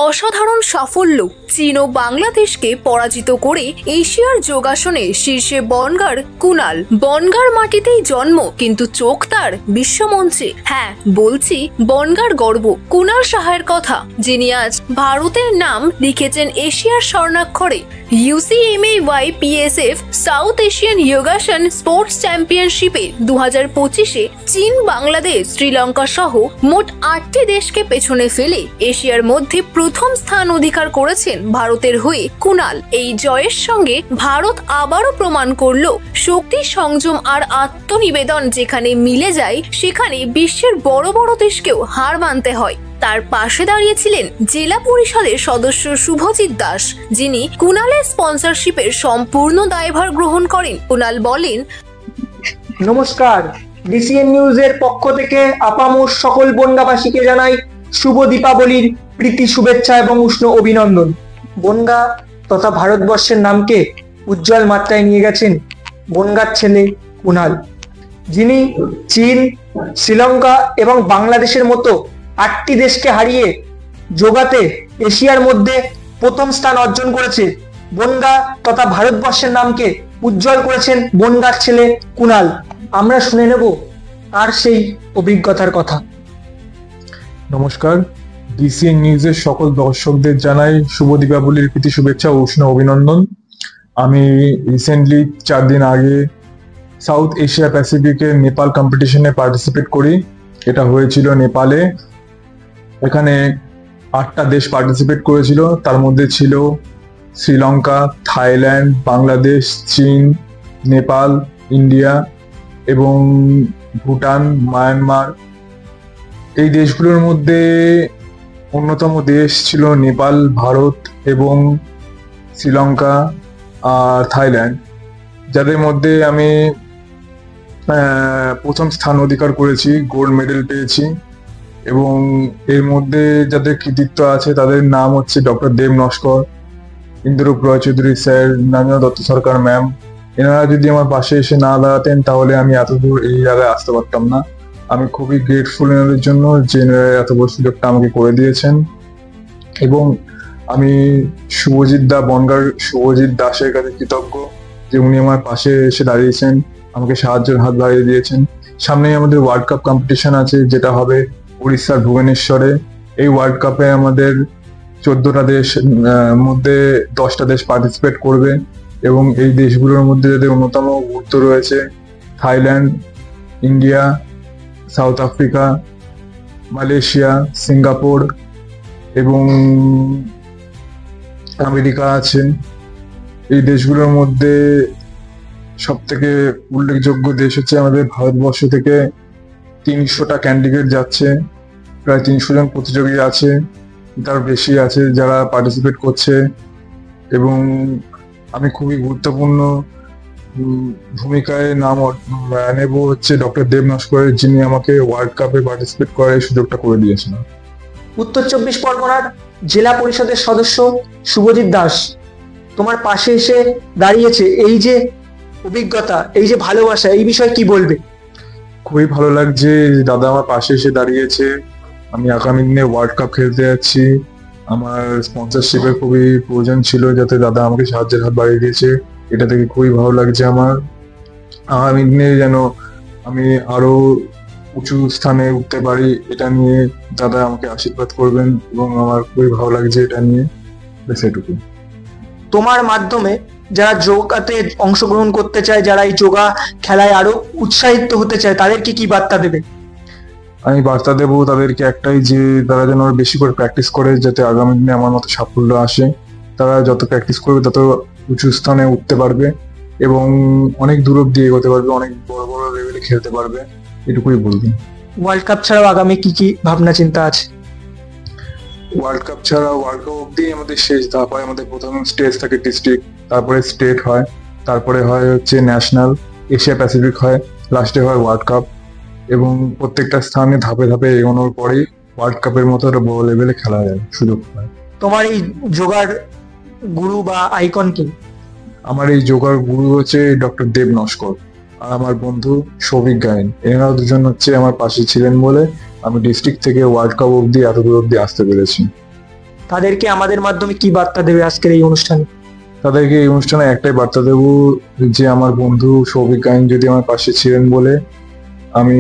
অসাধারণ সাফল্য। চীন ও বাংলাদেশকে পরাজিত করে এশিয়ার যোগাসনে শীর্ষে বনগাঁর কুনাল। বনগাঁর মাটিতেই জন্ম, কিন্তু চোখ তার বিশ্বমঞ্চে। হ্যাঁ, বলছি বনগাঁর গর্ব কুনাল সাহার কথা, যিনি আজ ভারতের নাম লিখেছেন এশিয়ার স্বর্ণাক্ষরে। UCMAYPSF সাউথ এশিয়ান যোগাসন স্পোর্টস চ্যাম্পিয়নশিপে 2025-এ চীন, বাংলাদেশ, শ্রীলঙ্কা সহ মোট 8টি দেশকে পেছনে ফেলে এশিয়ার মধ্যে প্রথম স্থান অধিকার করেছেন ভারতের হয়ে কুনাল। এই জয়ের সঙ্গে ভারত আবারও প্রমাণ করল শক্তি, সংযম আর আত্মনিবেদন যেখানে মিলে যায়, সেখানে বিশ্বের বড় বড় দেশকেও হার মানতে হয়। তার পাশে দাঁড়িয়েছিলেন জেলা পরিষদের সদস্য শুভজিৎ দাস, যিনি কুনালের স্পন্সরশিপের সম্পূর্ণ দায়ভার গ্রহণ করেন। কুনাল বলেন, নমস্কার, ডিসিএন নিউজের পক্ষ থেকে আপামর সকল বনগাঁবাসীকে জানাই শুভ দীপাবলির প্রীতি শুভেচ্ছা এবং উষ্ণ অভিনন্দন। বনগাঁ তথা ভারতবর্ষের নামকে উজ্জ্বল মাত্রায় নিয়ে গেছেন বনগাঁর ছেলে কুনাল, যিনি চীন, শ্রীলঙ্কা এবং বাংলাদেশের মতো 8টি দেশকে হারিয়ে যোগাতে এশিয়ার মধ্যে প্রথম স্থান অর্জন করেছে। বনগাঁ তথা ভারতবর্ষের নামকে উজ্জ্বল করেছেন বনগাঁর ছেলে কুনাল। আমরা শুনে নেব আর সেই অভিজ্ঞতার কথা। নমস্কার, ডিসিএন নিউজের সকল দর্শকদের জানাই শুভ দীপাবলির প্রীতি শুভেচ্ছা ও উষ্ণ অভিনন্দন। আমি রিসেন্টলি 4 দিন আগে সাউথ এশিয়া প্যাসিফিকের নেপাল কম্পিটিশনে পার্টিসিপেট করি। এটা হয়েছিল নেপালে। এখানে 8টা দেশ পার্টিসিপেট করেছিল, তার মধ্যে ছিল শ্রীলঙ্কা, থাইল্যান্ড, বাংলাদেশ, চীন, নেপাল, ইন্ডিয়া এবং ভুটান, মায়ানমার। এই দেশগুলোর মধ্যে অন্যতম দেশ ছিল নেপাল, ভারত এবং শ্রীলঙ্কা আর থাইল্যান্ড, যাদের মধ্যে আমি প্রথম স্থান অধিকার করেছি, গোল্ড মেডেল পেয়েছি। এবং এর মধ্যে যাদের কৃতিত্ব আছে তাদের নাম হচ্ছে ডক্টর দেব নস্কর, ইন্দ্রূপ রয় চৌধুরী স্যার, নামিয়া দত্ত সরকার ম্যাম। এনারা যদি আমার পাশে এসে না দাঁড়াতেন তাহলে আমি এত দূর এই জায়গায় আসতে পারতাম না। আমি খুবই গ্রেটফুল এনাদের জন্য যে এনারা এত বড় সুযোগটা আমাকে করে দিয়েছেন। এবং আমি বনগাঁর শুভজিৎ দাসের কাছে কৃতজ্ঞ যে উনি আমার পাশে এসে দাঁড়িয়েছেন, আমাকে সাহায্যের হাত বাড়িয়ে দিয়েছেন। সামনেই আমাদের ওয়ার্ল্ড কাপ কম্পিটিশন আছে, যেটা হবে উড়িষ্যার ভুবনেশ্বরে। এই ওয়ার্ল্ড কাপে আমাদের 14টা দেশ মধ্যে 10টা দেশ পার্টিসিপেট করবে এবং এই দেশগুলোর মধ্যে যাদের অন্যতম গুরুত্ব রয়েছে Thailand, India, south Africa, Malaysia, Singapore এবং আমেরিকা আছে। এই দেশগুলোর মধ্যে সব থেকে উল্লেখযোগ্য দেশ হচ্ছে আমাদের ভারতবর্ষ থেকে 300টা ক্যান্ডিডেট যাচ্ছে, প্রায় 300 জন প্রতিযোগী আছে, তার বেশি আছে যারা পার্টিসিপেট করছে। এবং আমি খুবই গুরুত্বপূর্ণ ভূমিকায় নাম নেব হচ্ছে ডক্টর দেব নস্করের, যিনি আমাকে ওয়ার্ল্ড কাপে পার্টিসিপেট করার সুযোগটা করে দিয়েছেন। উত্তর 24 পরগনার জেলা পরিষদের সদস্য শুভজিৎ দাস তোমার পাশে এসে দাঁড়িয়েছে, এই যে অভিজ্ঞতা, এই যে ভালোবাসা, এই বিষয়ে কি বলবে? খুবই ভালো লাগছে দাদা আমার পাশে এসে দাঁড়িয়েছে। আমি আগামী দিনে ওয়ার্ল্ড কাপ খেলতে যাচ্ছি। আমার স্পন্সরশিপের খুবই প্রয়োজন ছিল, যাতে দাদা আমাকে সাহায্যের হাত বাড়িয়ে দিয়েছে। এটা থেকে খুবই ভালো লাগছে আমার। আগামী দিনে যেন আমি আরো উঁচু স্থানে উঠতে পারি, এটা নিয়ে দাদা আমাকে আশীর্বাদ করবেন এবং আমার খুবই ভালো লাগছে এটা নিয়ে। সেটুকু। তোমার মাধ্যমে যারা যোগাতে অংশগ্রহণ করতে চায়, যারা এই যোগা খেলায় আরো উৎসাহিত হতে চায়, তাদেরকে কি বার্তা দেবে? আমি বার্তা দেবো তাদেরকে একটাই, যে তারা যেন বেশি করে প্র্যাকটিস করে, যাতে আগামী দিনে আমার মতো সাফল্য আসে। তারা যত প্র্যাকটিস করবে তত উঁচু স্থানে উঠতে পারবে এবং অনেক দূর অব্দি এগোতে পারবে, অনেক বড় বড় লেভেলে খেলতে পারবে। এটুকুই বলবো। ওয়ার্ল্ড কাপ ছাড়াও আগামী কি কি ভাবনা চিন্তা আছে? ওয়ার্ল্ড কাপ ছাড়া ওয়ার্ল্ড কাপ অব্দি আমাদের শেষ ধাপ হয়। আমাদের প্রথম স্টেজ থাকে ডিস্ট্রিক্ট, তারপরে স্টেট হয়, তারপরে হয় হচ্ছে ন্যাশনাল, এশিয়া প্যাসিফিক হয়, লাস্টে হয় ওয়ার্ল্ড কাপ। এবং প্রত্যেকটা স্থানে ধাপে ধাপে এগোনোর পরেই ওয়ার্ল্ড কাপের মতো একটা বড় লেভেলে খেলা যায়, সুযোগ হয়। তোমার এই যোগার গুরু বা আইকন কি? আমার এই যোগার গুরু হচ্ছে ডক্টর দেব নস্কর আর আমার বন্ধু সৌভিক গায়েন। এনারা দুজন হচ্ছে আমার পাশে ছিলেন বলে আমি ডিস্ট্রিক্ট থেকে ওয়ার্ল্ড কাপ অব্দি এত দূর অব্দি আসতে পেরেছি। তাদেরকে আমাদের মাধ্যমে কি বার্তা দেবে আজকের এই অনুষ্ঠানে? তাদেরকে এই অনুষ্ঠানে একটাই বার্তা দেবো যে আমার বন্ধু সৌভিক গায়েন যদি আমার পাশে ছিলেন বলে আমি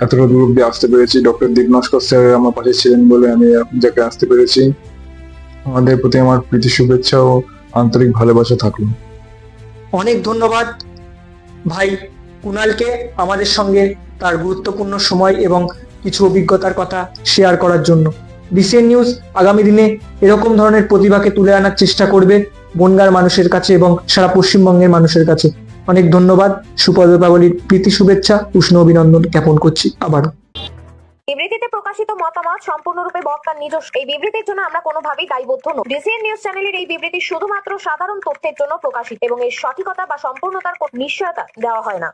এতটা দূর অব্দি আসতে পেরেছি। ডক্টর দীপ নস্কর স্যার আমার পাশে ছিলেন বলে আমি এখন জায়গায় আসতে পেরেছি। আমাদের প্রতি আমার প্রীতি শুভেচ্ছা ও আন্তরিক ভালোবাসা থাকলো। অনেক ধন্যবাদ ভাই কুণালকে আমাদের সঙ্গে তার গুরুত্বপূর্ণ সময় এবং কিছু অভিজ্ঞতার কথা শেয়ার করার জন্য। ডিসিএন নিউজ আগামী দিনে এরকম ধরনের প্রতিভাকে তুলে আনার চেষ্টা করবে বনগাঁর মানুষের কাছে এবং সারা পশ্চিমবঙ্গের মানুষের কাছে। অনেক ধন্যবাদ। শুভ দীপাবলির প্রীতি শুভেচ্ছা, উষ্ণ অভিনন্দন জ্ঞাপন করছি আবারও। বিবৃতিতে প্রকাশিত মতামত সম্পূর্ণরূপে বক্তার নিজস্ব। এই বিবৃতির জন্য আমরা কোনোভাবেই দায়বদ্ধ নই। ডিসিএন নিউজ চ্যানেলের এই বিবৃতি শুধুমাত্র সাধারণ তথ্যের জন্য প্রকাশিত এবং এর সঠিকতা বা সম্পূর্ণতার কোনো নিশ্চয়তা দেওয়া হয় না।